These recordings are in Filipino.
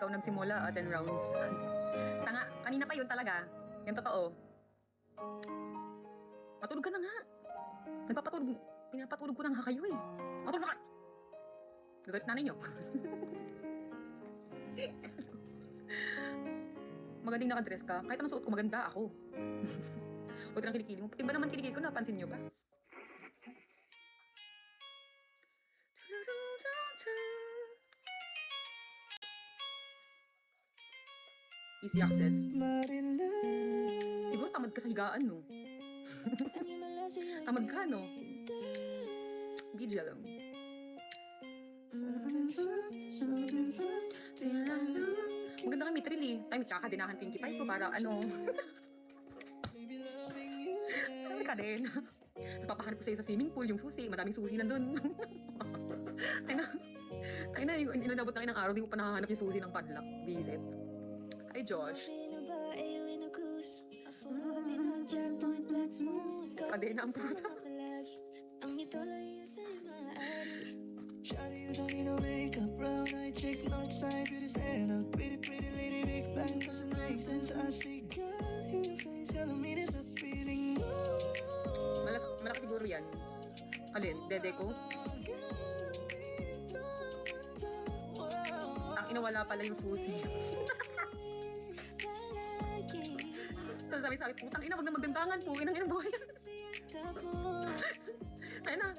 ikaw nagsimula, 10 rounds. Tanga, kanina pa yun talaga. Yan totoo. Matulog ka na nga. Pinapatulog ko na nga kayo eh. Matulog ka! Gagalit nanay nyo. Magandang nakadress ka. Kahit anong suot ko, maganda ako. Huwag ka nang kilikili mo. Pati ba naman kilikili ko, napansin nyo ba? Easy access. Siguro tamad ka sa higaan, no? Tamad ka, no? Gidya lang. Maganda kami trill eh. Ay, kakadinahan Pinkie Pie ko para ano. Ay, ka din. Tapos papahanap ko sa'yo sa swimming pool, yung susi. Madaming susi nandun. Ay na, inanabot na kayo ng araw, di ko pa nakahanap yung susi ng padlock. Visit. Ay, Josh. Kadena ang puta. Shawty don't need no makeup, brown eye chick, north side with his head up. Pretty, pretty lady, big bang, doesn't make sense. I see God in your face, telling me this a feeling. Malaki siguro yan. Alin? Dede ko? Ang inawala pala yung susi. So, sabi, putang ina, wag na magdandangan po. Inang buhay. Ayun na.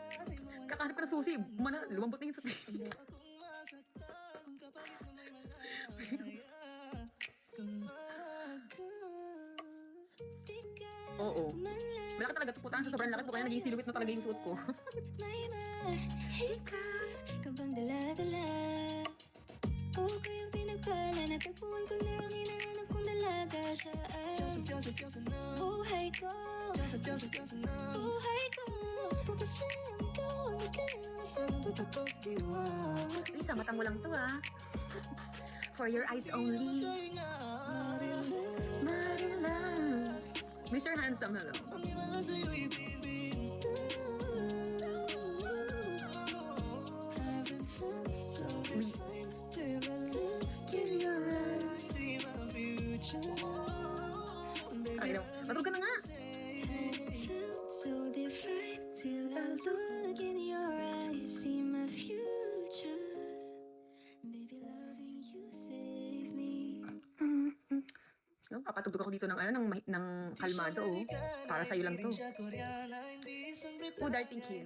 Kakahanap ka ng susi. Lumambot na yun sa plate. Oo. Malaki talaga. Putaan sa sobrang laki. Kaya naging silhouette na talaga yung suot ko. Kabang dala-dala o ko yung pinagpala. Natagpuan ko na ang hinahanap kong dalaga. Siya ay buhay ko. Buhay ko. Pagkasayang ikaw ang nagkailangan sa pagkiwa. Lisa, mata mo lang to ah. For your eyes only. Marila. Mr. Handsome, hello. Matulog ka na nga. So divine till I look in your eyes, see my future. Baby, loving you save me. No, papatugtog ako dito ng kalmado oh. Para sa'yo lang to. Udar, thank you.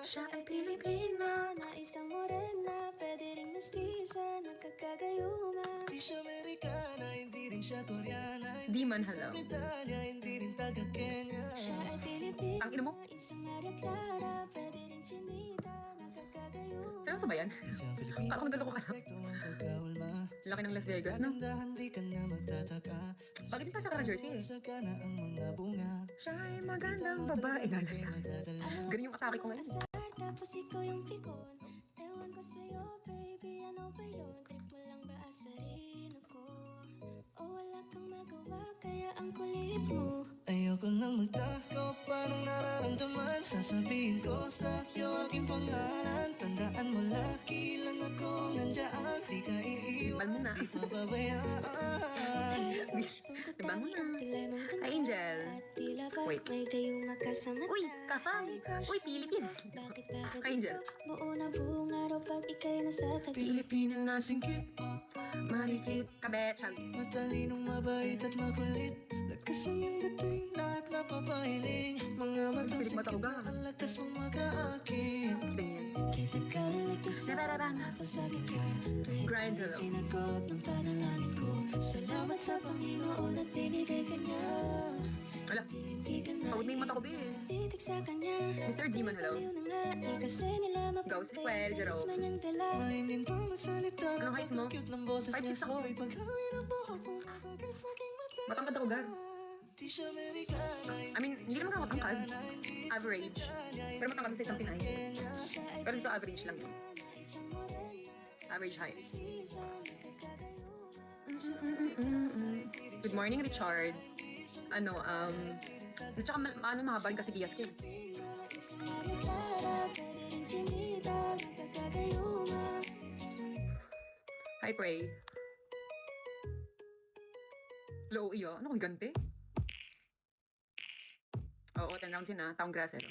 Siya ay Pilipina na isang morena, pwede ring mestiza, nagkakagayuma. Di siya Amerikana, hindi rin siya Koreana. Di man, hello. Hindi rin taga Kenya. Siya ay Pilipina, Ang ina mo? isang Maria Clara, pwede ring chinita, nagkakagayuma. Seryoso ba yan? Kala ko nagaloko ka lang. Laki ng Las Vegas, no? Bakit di pa sa Kara-Jersey eh? Siya ay magandang babae. Ganun yung atake ko ngayon. Tapos ikaw yung pikon. Ewan ko sa'yo, baby, ano ba yun? Trip mo lang ba asarin ako? O wala kang magawa, kaya ang kulit mo. Ayoko nang magtako, paano nararamdaman? Sasabihin ko sa'yo aking pangalan. Tandaan mo, laki lang ako nandyan. Di ka Bal mo iiwan, na. di pababayaan. Diba mo na? Ay, Angel. Wait. May gayuma kasama. Uy, kafang! Uy, Philippines! Bakit Ay, Angel. buo na buong araw pag ika'y nasa tabi. Pilipinang nasingkit, Marikit. Kabe, Charlie. matalinong mabait at makulit. Lakas lang yung dating, lahat napapahiling. Mga matang Pilit mata ko sikip ga. na ang lakas mong mag-aakit. Ganyan. Kita ka nagkasama, Narararang. napasakit ka. Grind, hello. Sinagot ng panalangin ko. Salamat sa Panginoon at binigay ka niya. Wala. Hindi ka na Pagod na yung mata ko, be. titig sa kanya. Mr. G-Man, hello. Baliw na nga, di kasi nila Ghost Quell, Jerome. manyang dala. Mainin pa magsalita. Anong height mo? Cute ng boses 5'6" niya ako. sabay paghawin ang buhok mo. Kapagkat sa aking mata. Matangkad ako, Gar. Di siya Amerikana, I mean, hindi naman ako matangkad. Average. Pero matangkad sa isang Pinay. Pero dito average lang yun. Average height. Good morning, Richard. Tsaka mahaba rin kasi bias ko. Hi, Pray. Low iyo. Ano ko ganti? Oo, 10 rounds yun ah. Taong grasero.